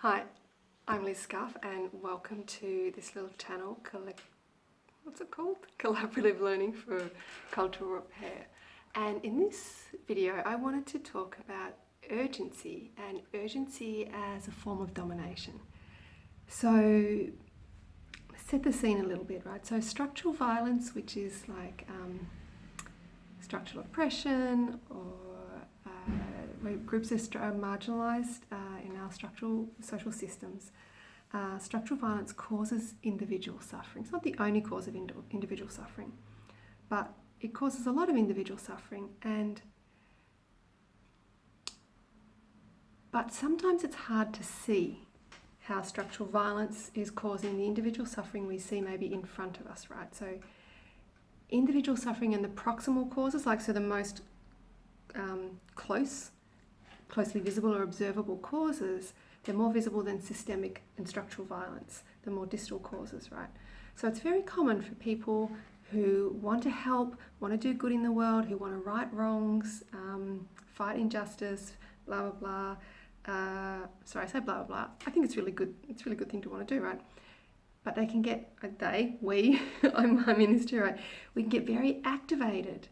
Hi, I'm Liz Scuff and welcome to this little channel, what's it called? Collaborative Learning for Cultural Repair. And in this video I wanted to talk about urgency and urgency as a form of domination. So let's set the scene a little bit, right? So structural violence, which is like structural oppression or where groups are marginalised in our structural social systems. Structural violence causes individual suffering. It's not the only cause of individual suffering, but it causes a lot of individual suffering. But sometimes it's hard to see how structural violence is causing the individual suffering we see maybe in front of us, right? So individual suffering and the proximal causes, so the most closely visible or observable causes, they're more visible than systemic and structural violence, the more distal causes, right? So it's very common for people who want to help, want to do good in the world, who want to right wrongs, fight injustice, blah, blah, blah. Sorry, I say blah, blah, blah. I think it's really good. It's a really good thing to want to do, right? But they can get, I'm in this too, right? We can get very activated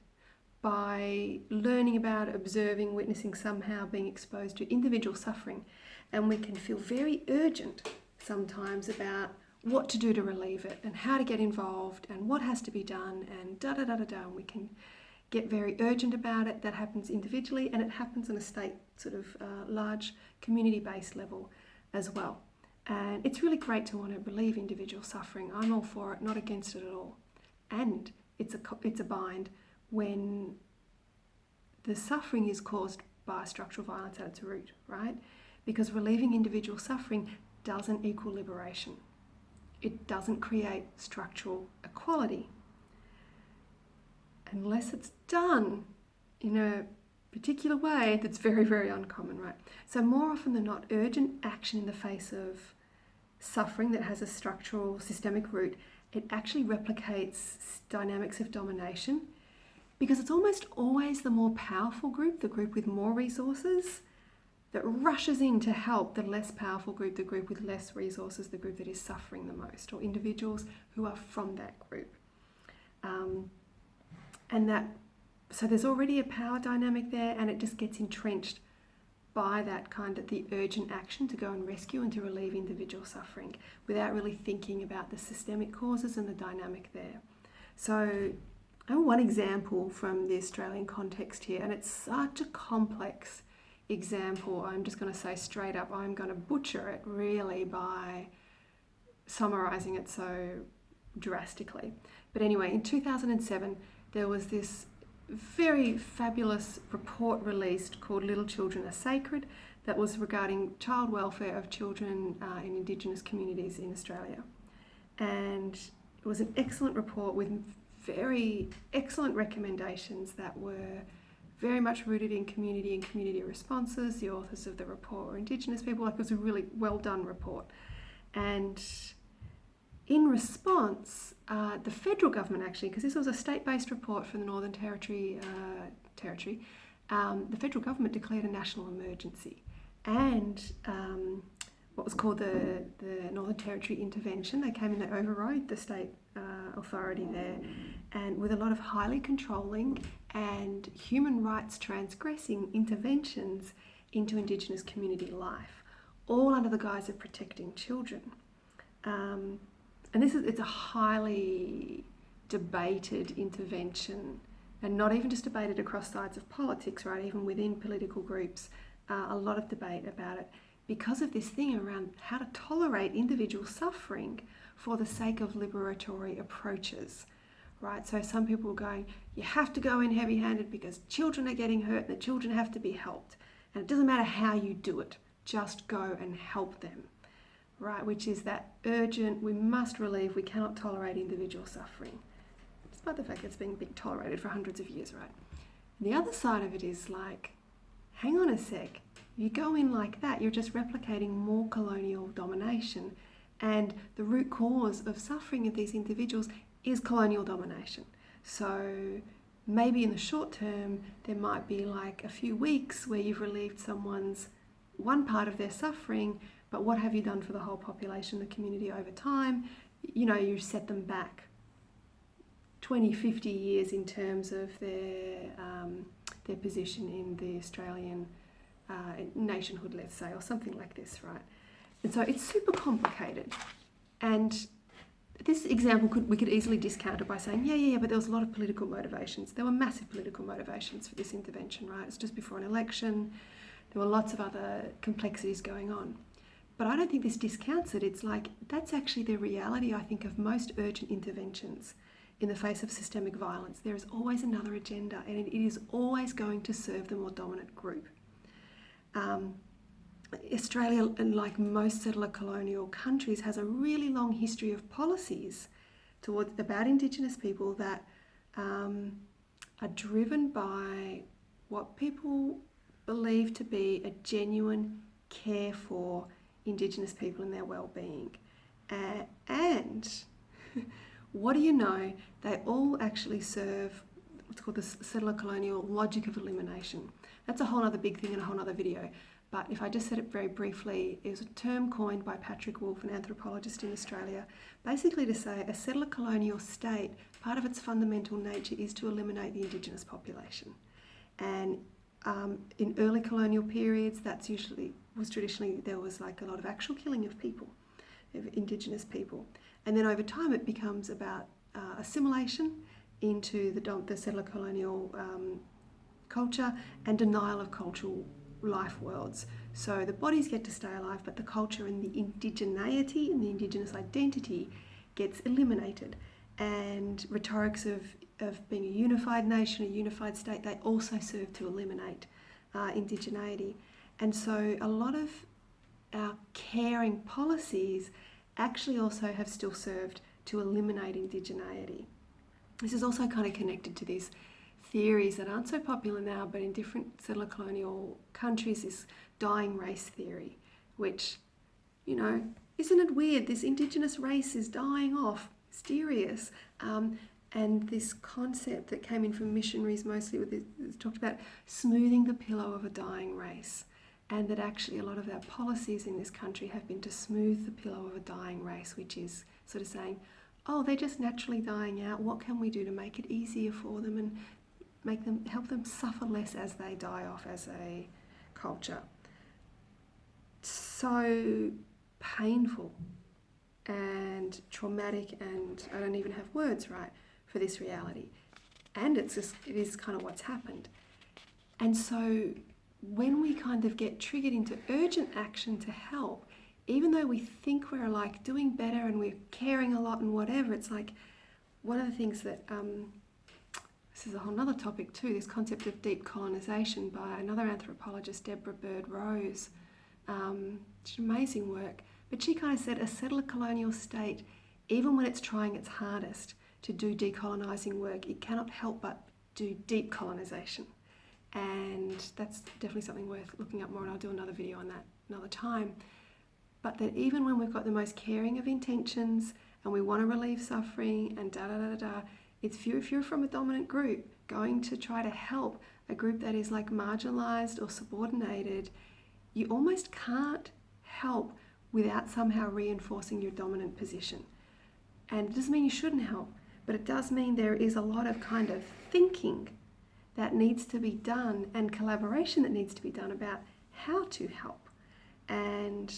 by learning about, observing, witnessing, somehow being exposed to individual suffering. And we can feel very urgent sometimes about what to do to relieve it and how to get involved and what has to be done and da-da-da-da-da. And we can get very urgent about it. That happens individually and it happens on a state large community-based level as well. And it's really great to want to relieve individual suffering. I'm all for it, not against it at all. And it's a bind when the suffering is caused by structural violence at its root, right? Because relieving individual suffering doesn't equal liberation. It doesn't create structural equality. Unless it's done in a particular way that's very, very uncommon, right? So more often than not, urgent action in the face of suffering that has a structural systemic root, it actually replicates dynamics of domination, because it's almost always the more powerful group, the group with more resources, that rushes in to help the less powerful group, the group with less resources, the group that is suffering the most, or individuals who are from that group. So there's already a power dynamic there, and it just gets entrenched by that the urgent action to go and rescue and to relieve individual suffering without really thinking about the systemic causes and the dynamic there. So I have one example from the Australian context here, and it's such a complex example. I'm just going to say straight up, I'm going to butcher it really by summarising it so drastically. But anyway, in 2007, there was this very fabulous report released called Little Children Are Sacred that was regarding child welfare of children in Indigenous communities in Australia. And it was an excellent report with very excellent recommendations that were very much rooted in community and community responses. The authors of the report were Indigenous people. It was a really well done report. And in response, the federal government actually, because this was a state-based report from the Northern Territory, the federal government declared a national emergency. And what was called the Northern Territory intervention, they came in, they overrode the state authority there, and with a lot of highly controlling and human rights transgressing interventions into Indigenous community life, all under the guise of protecting children. And it's a highly debated intervention, and not even just debated across sides of politics, right? Even within political groups, a lot of debate about it because of this thing around how to tolerate individual suffering for the sake of liberatory approaches, right? So some people are going, you have to go in heavy-handed because children are getting hurt and the children have to be helped. And it doesn't matter how you do it, just go and help them, right? Which is that urgent, we must relieve, we cannot tolerate individual suffering, despite the fact that it's been tolerated for hundreds of years, right? And the other side of it is like, hang on a sec, you go in like that, you're just replicating more colonial domination. And the root cause of suffering of these individuals is colonial domination. So maybe in the short term, there might be like a few weeks where you've relieved someone's one part of their suffering, But what have you done for the whole population, the community over time? You know, you set them back 20, 50 years in terms of their position in the Australian nationhood, let's say, or something like this, right? And so it's super complicated. And this example we could easily discount it by saying, yeah, but there was a lot of political motivations. There were massive political motivations for this intervention, right? It's just before an election. There were lots of other complexities going on. But I don't think this discounts it. It's like, that's actually the reality, I think, of most urgent interventions in the face of systemic violence. There is always another agenda, and it is always going to serve the more dominant group. Australia, like most settler colonial countries, has a really long history of policies about Indigenous people that are driven by what people believe to be a genuine care for Indigenous people and their well-being. And what do you know? They all actually serve what's called the settler colonial logic of elimination. That's a whole other big thing and a whole other video. But if I just said it very briefly, it was a term coined by Patrick Wolfe, an anthropologist in Australia, basically to say a settler colonial state, part of its fundamental nature is to eliminate the Indigenous population. And in early colonial periods, traditionally there was like a lot of actual killing of people, of Indigenous people. And then over time it becomes about assimilation into the settler colonial culture and denial of cultural life worlds. So the bodies get to stay alive, but the culture and the indigeneity and the Indigenous identity gets eliminated. And rhetorics of being a unified nation, a unified state, they also serve to eliminate indigeneity. And so a lot of our caring policies actually also have still served to eliminate indigeneity. This is also kind of connected to these theories that aren't so popular now, but in different settler colonial countries, this dying race theory, which, you know, isn't it weird? This Indigenous race is dying off, mysterious. And this concept that came in from missionaries mostly talked about smoothing the pillow of a dying race, and that actually a lot of our policies in this country have been to smooth the pillow of a dying race, which is sort of saying, oh, they're just naturally dying out. What can we do to make it easier for them and help them suffer less as they die off as a culture? So painful and traumatic, and I don't even have words, right, for this reality. And it is kind of what's happened. And so when we kind of get triggered into urgent action to help, even though we think we're like doing better and we're caring a lot and whatever, it's like one of the things that this is a whole other topic too, this concept of deep colonisation by another anthropologist, Deborah Bird Rose. It's amazing work. But she kind of said a settler colonial state, even when it's trying its hardest to do decolonising work, it cannot help but do deep colonisation. And that's definitely something worth looking up more, and I'll do another video on that another time. But that even when we've got the most caring of intentions and we want to relieve suffering and if you're from a dominant group going to try to help a group that is like marginalised or subordinated, you almost can't help without somehow reinforcing your dominant position. And it doesn't mean you shouldn't help, but it does mean there is a lot of kind of thinking that needs to be done and collaboration that needs to be done about how to help. And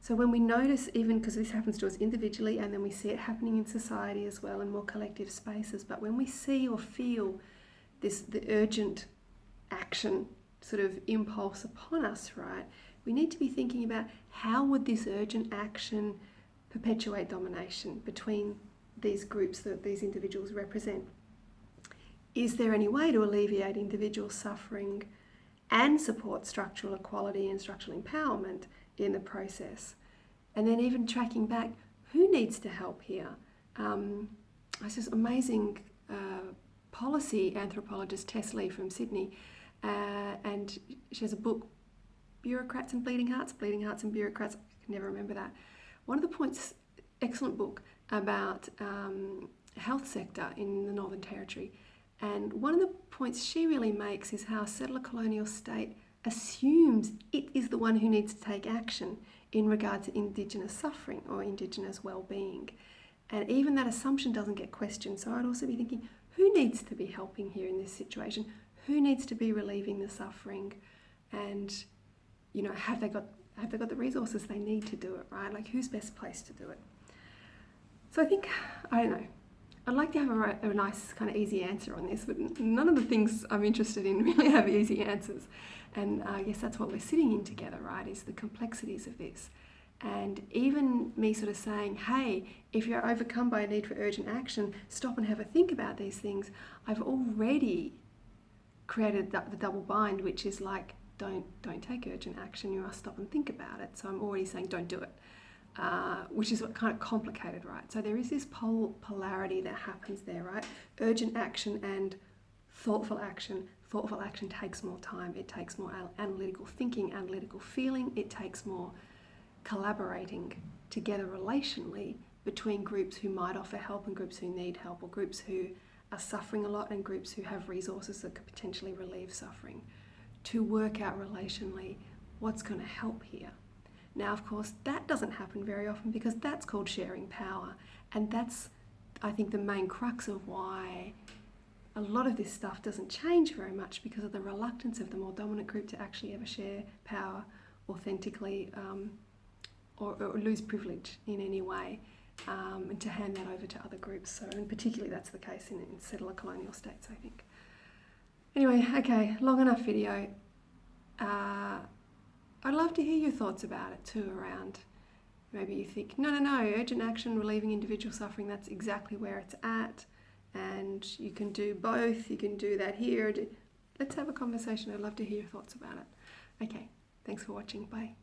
so when we notice, even because this happens to us individually and then we see it happening in society as well in more collective spaces, but when we see or feel the urgent action sort of impulse upon us, right, we need to be thinking about how would this urgent action perpetuate domination between these groups that these individuals represent. Is there any way to alleviate individual suffering and support structural equality and structural empowerment in the process? And then even tracking back, who needs to help here? This is amazing policy anthropologist Tess Lee from Sydney, and she has a book, Bureaucrats and Bleeding Hearts and Bureaucrats, I can never remember that. One of the points, excellent book about health sector in the Northern Territory. And one of the points she really makes is how a settler colonial state assumes it is the one who needs to take action in regard to Indigenous suffering or Indigenous well-being. And even that assumption doesn't get questioned. So I'd also be thinking, who needs to be helping here in this situation? Who needs to be relieving the suffering? And, you know, have they got the resources they need to do it, right? Like, who's best placed to do it? So I think, I don't know, I'd like to have a nice kind of easy answer on this, but none of the things I'm interested in really have easy answers. And I guess that's what we're sitting in together, right, is the complexities of this. And even me sort of saying, hey, if you're overcome by a need for urgent action, stop and have a think about these things. I've already created the double bind, which is like, don't take urgent action, you must stop and think about it. So I'm already saying don't do it, which is what kind of complicated, right? So there is this polarity that happens there, right? Urgent action and thoughtful action. Thoughtful action takes more time. It takes more analytical thinking, analytical feeling. It takes more collaborating together relationally between groups who might offer help and groups who need help, or groups who are suffering a lot and groups who have resources that could potentially relieve suffering, to work out relationally what's going to help here. Now, of course, that doesn't happen very often because that's called sharing power. And that's, I think, the main crux of why a lot of this stuff doesn't change very much, because of the reluctance of the more dominant group to actually ever share power authentically, or lose privilege in any way, and to hand that over to other groups. So, and particularly that's the case in settler colonial states, I think. Anyway, okay, long enough video. I'd love to hear your thoughts about it too, around maybe you think, no, urgent action, relieving individual suffering, that's exactly where it's at, and you can do both, you can do that here. Let's have a conversation. I'd love to hear your thoughts about it. Okay, thanks for watching, bye.